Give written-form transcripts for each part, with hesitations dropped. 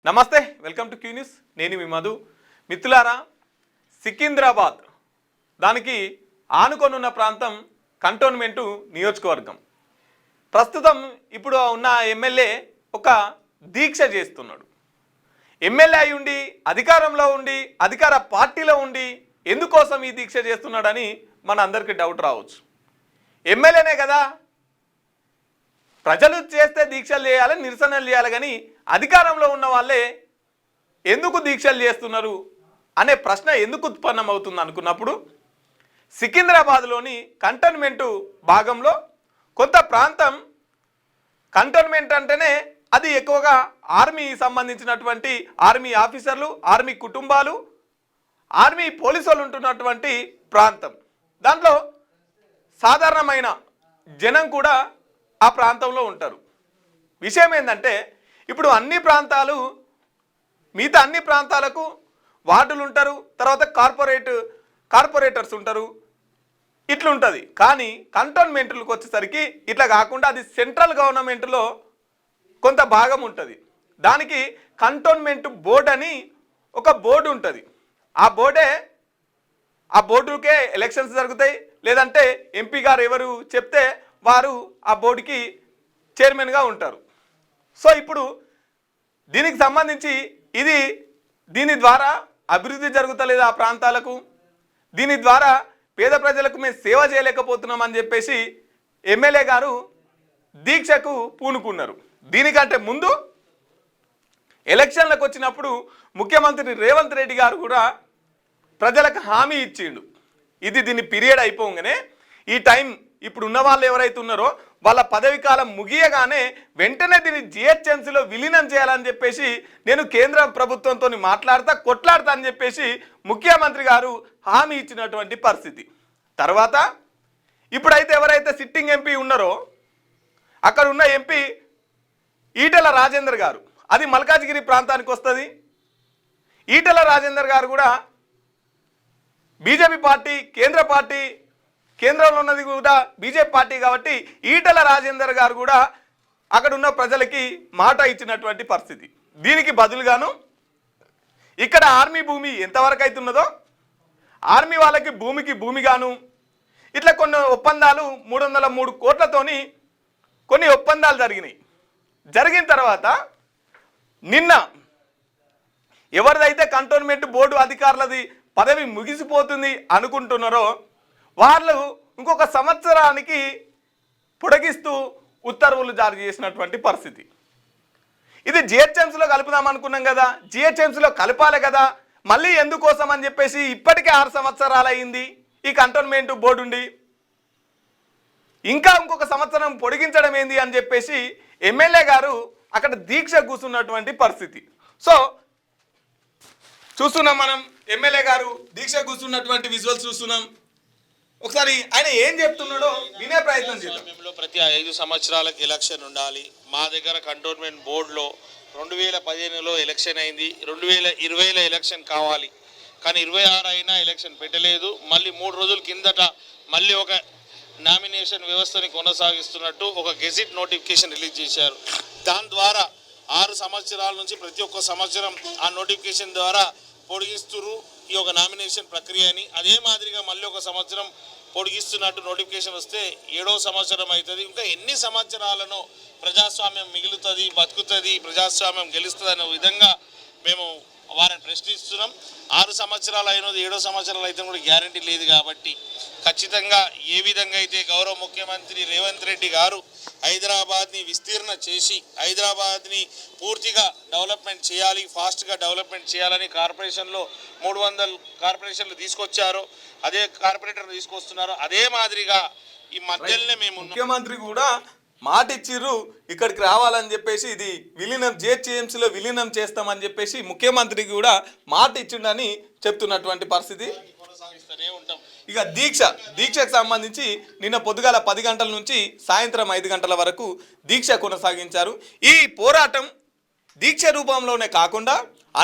నమస్తే, welcome to Q news. నేను మీ మధు. మిత్రులారా, సికింద్రాబాద్ దానికి ఆనుకొనున్న ప్రాంతం కంటోన్మెంటు నియోజకవర్గం. ప్రస్తుతం ఇప్పుడు ఉన్న ఎమ్మెల్యే ఒక దీక్ష చేస్తున్నాడు. ఎమ్మెల్యే అయి ఉండి అధికారంలో ఉండి అధికార పార్టీలో ఉండి ఎందుకోసం ఈ దీక్ష చేస్తున్నాడని మన అందరికీ డౌట్ రావచ్చు. ఎమ్మెల్యేనే కదా, ప్రజలు చేస్తే దీక్షలు చేయాలి, నిరసనలు చేయాలి, కానీ అధికారంలో ఉన్న వాళ్ళే ఎందుకు దీక్షలు చేస్తున్నారు అనే ప్రశ్న ఎందుకు ఉత్పన్నమవుతుంది అనుకున్నప్పుడు సికింద్రాబాద్లోని కంటోన్మెంటు భాగంలో కొంత ప్రాంతం, కంటోన్మెంట్ అంటేనే అది ఎక్కువగా ఆర్మీ సంబంధించినటువంటి ఆర్మీ ఆఫీసర్లు, ఆర్మీ కుటుంబాలు, ఆర్మీ పోలీసులు ఉంటున్నటువంటి ప్రాంతం. దాంట్లో సాధారణమైన జనం కూడా ఆ ప్రాంతంలో ఉంటారు. విషయం ఏంటంటే, ఇప్పుడు మిగతా అన్ని ప్రాంతాలకు వార్డులు ఉంటారు, తర్వాత కార్పొరేటర్స్ ఉంటారు, ఇట్లుంటుంది. కానీ కంటోన్మెంట్లకు వచ్చేసరికి ఇట్లా కాకుండా అది సెంట్రల్ గవర్నమెంట్లో కొంత భాగం ఉంటుంది. దానికి కంటోన్మెంట్ బోర్డు అని ఒక బోర్డు ఉంటుంది. ఆ బోర్డుకే ఎలక్షన్స్ జరుగుతాయి. లేదంటే ఎంపీ గారు ఎవరు చెప్తే వారు ఆ బోర్డుకి చైర్మన్గా ఉంటారు. సో ఇప్పుడు దీనికి సంబంధించి దీని ద్వారా అభివృద్ధి జరుగుతలేదు ఆ ప్రాంతాలకు. దీని ద్వారా పేద ప్రజలకు మేము సేవ చేయలేకపోతున్నామని చెప్పేసి ఎమ్మెల్యే గారు దీక్షకు పూనుకున్నారు. దీనికంటే ముందు ఎలక్షన్లకు వచ్చినప్పుడు ముఖ్యమంత్రి రేవంత్ రెడ్డి గారు కూడా ప్రజలకు హామీ ఇచ్చిండు. దీని పీరియడ్ అయిపోగానే ఈ టైం ఇప్పుడు ఉన్న వాళ్ళు ఎవరైతే ఉన్నారో వాళ్ళ పదవి కాలం ముగియగానే వెంటనే దీన్ని జిహెచ్ఎంసీలో విలీనం చేయాలని చెప్పేసి నేను కేంద్ర ప్రభుత్వంతో కొట్లాడతా అని చెప్పేసి ముఖ్యమంత్రి గారు హామీ ఇచ్చినటువంటి పరిస్థితి. తర్వాత ఇప్పుడైతే ఎవరైతే సిట్టింగ్ ఎంపీ ఉన్నారో అక్కడ ఉన్న ఎంపీ ఈటెల రాజేందర్ గారు, అది మల్కాజ్గిరి ప్రాంతానికి వస్తుంది. ఈటెల రాజేందర్ గారు కూడా బీజేపీ పార్టీ, కేంద్రంలో ఉన్నది కూడా బీజేపీ పార్టీ కాబట్టి ఈటెల రాజేందర్ గారు కూడా అక్కడ ఉన్న ప్రజలకి మాట ఇచ్చినటువంటి పరిస్థితి. దీనికి బదులుగాను ఇక్కడ ఆర్మీ భూమి ఎంతవరకు అవుతున్నదో ఆర్మీ వాళ్ళకి భూమిగాను ఇట్లా కొన్ని ఒప్పందాలు 303 కోట్లతోని కొన్ని ఒప్పందాలు జరిగిన తర్వాత నిన్న ఎవరిదైతే కంటోన్మెంట్ బోర్డు అధికారులది పదవి ముగిసిపోతుంది అనుకుంటున్నారో వాళ్ళు ఇంకొక సంవత్సరానికి పొడిగిస్తూ ఉత్తర్వులు జారీ చేసినటువంటి పరిస్థితి. ఇది జిహెచ్ఎంసీలో కలుపుదాం అనుకున్నాం కదా, జిహెచ్ఎంసీలో కలపాలి కదా, మళ్ళీ ఎందుకోసం అని చెప్పేసి ఇప్పటికే 6 సంవత్సరాలు అయింది ఈ కంటోన్మెంట్ బోర్డు ఉండి, ఇంకా ఇంకొక సంవత్సరం పొడిగించడం ఏంది అని చెప్పేసి ఎమ్మెల్యే గారు అక్కడ దీక్ష కూర్చున్నటువంటి పరిస్థితి. సో చూస్తున్నాం, మనం ఎమ్మెల్యే గారు దీక్ష కూర్చున్నటువంటి విజువల్స్ చూస్తున్నాం. ఒకసారి ఆయన ఏం చెప్తున్నాడో వినే ప్రయత్నం చేద్దాం. ప్రతి 5 సంవత్సరాలకు ఎలక్షన్ ఉండాలి. మా దగ్గర కంటోన్మెంట్ బోర్డులో 2015లో ఎలక్షన్ అయింది, 2020లో ఎలక్షన్ కావాలి, కానీ 26 అయినా ఎలక్షన్ పెట్టలేదు. మళ్ళీ 3 రోజుల కిందట మళ్ళీ ఒక నామినేషన్ వ్యవస్థని కొనసాగిస్తున్నట్టు ఒక గెజిట్ నోటిఫికేషన్ రిలీజ్ చేశారు. దాని ద్వారా 6 సంవత్సరాల నుంచి ప్రతి ఒక్క సంవత్సరం ఆ నోటిఫికేషన్ ద్వారా పొడిగిస్తున్నారు ఈ ఒక నామినేషన్ ప్రక్రియని. అదే మాదిరిగా మళ్ళీ ఒక సంవత్సరం పొడిగిస్తున్నట్టు నోటిఫికేషన్ వస్తే 7వ సంవత్సరం అవుతుంది. ఇంకా ఎన్ని సంవత్సరాలను ప్రజాస్వామ్యం మిగులుతుంది, బతుకుతుంది, ప్రజాస్వామ్యం గెలుస్తుంది అనే విధంగా మేము వారిని ప్రశ్నిస్తున్నాం. 6 సంవత్సరాలు అయినది 7వ సంవత్సరాలు అయితే కూడా గ్యారంటీ లేదు. కాబట్టి ఖచ్చితంగా ఏ విధంగా అయితే గౌరవ ముఖ్యమంత్రి రేవంత్ రెడ్డి గారు హైదరాబాద్ని విస్తీర్ణ చేసి హైదరాబాద్ని పూర్తిగా డెవలప్మెంట్ చేయాలి, ఫాస్ట్గా డెవలప్మెంట్ చేయాలని కార్పొరేషన్లో 300 కార్పొరేషన్లు తీసుకొచ్చారు, అదే కార్పొరేటర్లు తీసుకొస్తున్నారు. అదే మాదిరిగా ఈ మధ్యలోనే మేము ముఖ్యమంత్రి కూడా మాట ఇచ్చిర్రు ఇక్కడికి రావాలని చెప్పేసి, ఇది విలీనం జిహెచ్ఎంసీలో విలీనం చేస్తామని చెప్పేసి ముఖ్యమంత్రికి కూడా మాట ఇచ్చిండని చెప్తున్నటువంటి పరిస్థితి. కొనసాగిస్తూనే ఉంటాం. ఇక దీక్షకు సంబంధించి నిన్న పొద్దుగాల 10 గంటల నుంచి సాయంత్రం 5 గంటల వరకు దీక్ష కొనసాగించారు. ఈ పోరాటం దీక్ష రూపంలోనే కాకుండా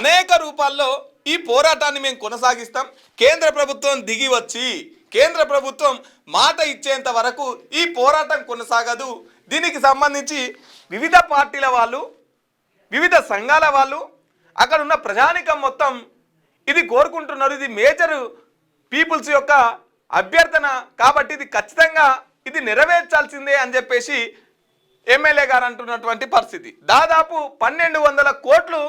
అనేక రూపాల్లో ఈ పోరాటాన్ని మేము కొనసాగిస్తాం. కేంద్ర ప్రభుత్వం దిగి వచ్చి కేంద్ర ప్రభుత్వం మాట ఇచ్చేంత వరకు ఈ పోరాటం కొనసాగదు. దీనికి సంబంధించి వివిధ పార్టీల వాళ్ళు, వివిధ సంఘాల వాళ్ళు, అక్కడ ఉన్న ప్రజానికం మొత్తం ఇది కోరుకుంటున్నారు. ఇది మేజర్ పీపుల్స్ యొక్క అభ్యర్థన కాబట్టి ఇది ఖచ్చితంగా ఇది నెరవేర్చాల్సిందే అని చెప్పేసి ఎమ్మెల్యే గారు అంటున్నటువంటి పరిస్థితి. దాదాపు 1200 కోట్లు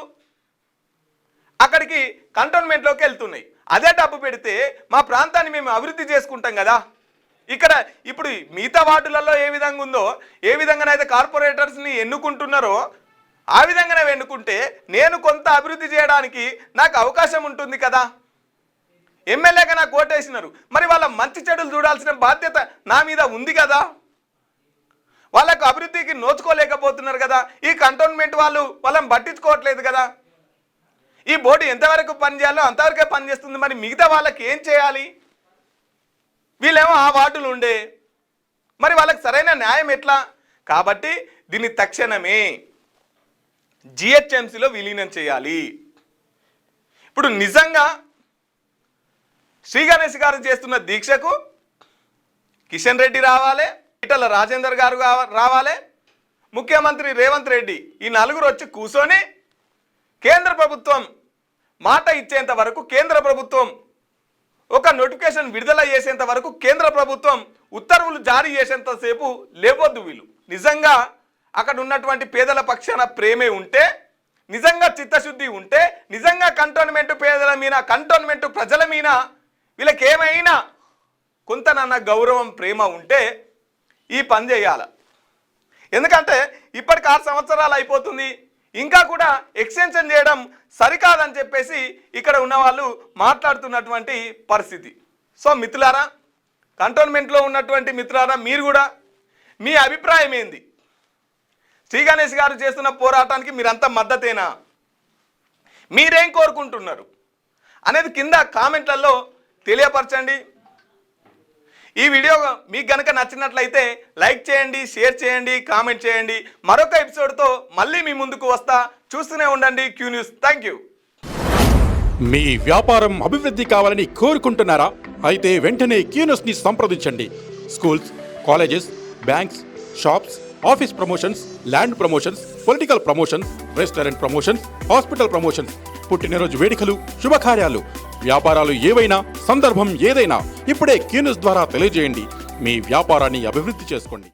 అక్కడికి కంటోన్మెంట్లోకి వెళ్తున్నాయి. అదే డబ్బు పెడితే మా ప్రాంతాన్ని మేము అభివృద్ధి చేసుకుంటాం కదా. ఇక్కడ ఇప్పుడు మిగతా వార్డులలో ఏ విధంగా ఉందో, ఏ విధంగానైతే కార్పొరేటర్స్ని ఎన్నుకుంటున్నారో ఆ విధంగానే ఎన్నుకుంటే నేను కొంత అభివృద్ధి చేయడానికి నాకు అవకాశం ఉంటుంది కదా. ఎమ్మెల్యేగా నాకు ఓటేసినారు, మరి వాళ్ళ మంచి చెడులు చూడాల్సిన బాధ్యత నా మీద ఉంది కదా. వాళ్ళకు అభివృద్ధికి నోచుకోలేకపోతున్నారు కదా. ఈ కంటోన్మెంట్ వాళ్ళని పట్టించుకోవట్లేదు కదా. ఈ బోర్డు ఎంతవరకు పనిచేయాలో అంతవరకే పనిచేస్తుంది. మరి మిగతా వాళ్ళకి ఏం చేయాలి? వీళ్ళేమో ఆ వార్డులు ఉండే, మరి వాళ్ళకి సరైన న్యాయం ఎట్లా? కాబట్టి దీన్ని తక్షణమే జిహెచ్ఎంసీలో విలీనం చేయాలి. ఇప్పుడు నిజంగా శ్రీ గణేష్ గారు చేస్తున్న దీక్షకు కిషన్ రెడ్డి రావాలి, ఈటల రాజేందర్ గారు రావాలి, ముఖ్యమంత్రి రేవంత్ రెడ్డి, ఈ నలుగురు వచ్చి కూర్చొని కేంద్ర ప్రభుత్వం మాట ఇచ్చేంత వరకు, కేంద్ర ప్రభుత్వం ఒక నోటిఫికేషన్ విడుదల చేసేంత వరకు, కేంద్ర ప్రభుత్వం ఉత్తర్వులు జారీ చేసేంతసేపు లేవద్దు వీళ్ళు. నిజంగా అక్కడ ఉన్నటువంటి పేదల పక్షాన ప్రేమే ఉంటే, నిజంగా చిత్తశుద్ధి ఉంటే, నిజంగా కంటోన్మెంట్ పేదల మీద, కంటోన్మెంట్ ప్రజల మీద వీళ్ళకి ఏమైనా కొంతనన్న గౌరవం ప్రేమ ఉంటే ఈ పని చేయాలి. ఎందుకంటే ఇప్పటికి 6 సంవత్సరాలు అయిపోతుంది, ఇంకా కూడా ఎక్స్టెన్షన్ చేయడం సరికాదని చెప్పేసి ఇక్కడ ఉన్న వాళ్ళు మాట్లాడుతున్నటువంటి పరిస్థితి. సో మిత్రులారా, కంటోన్మెంట్లో ఉన్నటువంటి మిత్రులారా, మీరు కూడా మీ అభిప్రాయం ఏంది? శ్రీ గణేష్ గారు చేస్తున్న పోరాటానికి మీరంతా మద్దతేనా? మీరేం కోరుకుంటున్నారు అనేది కింద కామెంట్లలో తెలియపరచండి. ఈ వీడియో మీకు గనక నచ్చినట్లయితే లైక్ చేయండి, షేర్ చేయండి, కామెంట్ చేయండి. మరొక ఎపిసోడ్తో మళ్ళీ మీ ముందుకు వస్తా. చూస్తూనే ఉండండి క్యూ న్యూస్. Thank you. మీ వ్యాపారం అభివృద్ధి కావాలని కోరుకుంటున్నారా? అయితే వెంటనే క్యూ న్యూస్ని సంప్రదించండి. Schools, colleges, banks, shops, office promotions, land promotions, political promotions, restaurant promotions, hospital promotions, పుట్టినరోజు వేడుకలు, శుభకార్యాలు, వ్యాపారాలు ఏవైనా, సందర్భం ఏదైనా ఇప్పుడే క్యూ న్యూస్ ద్వారా తెలియజేయండి. మీ వ్యాపారాన్ని అభివృద్ధి చేసుకోండి.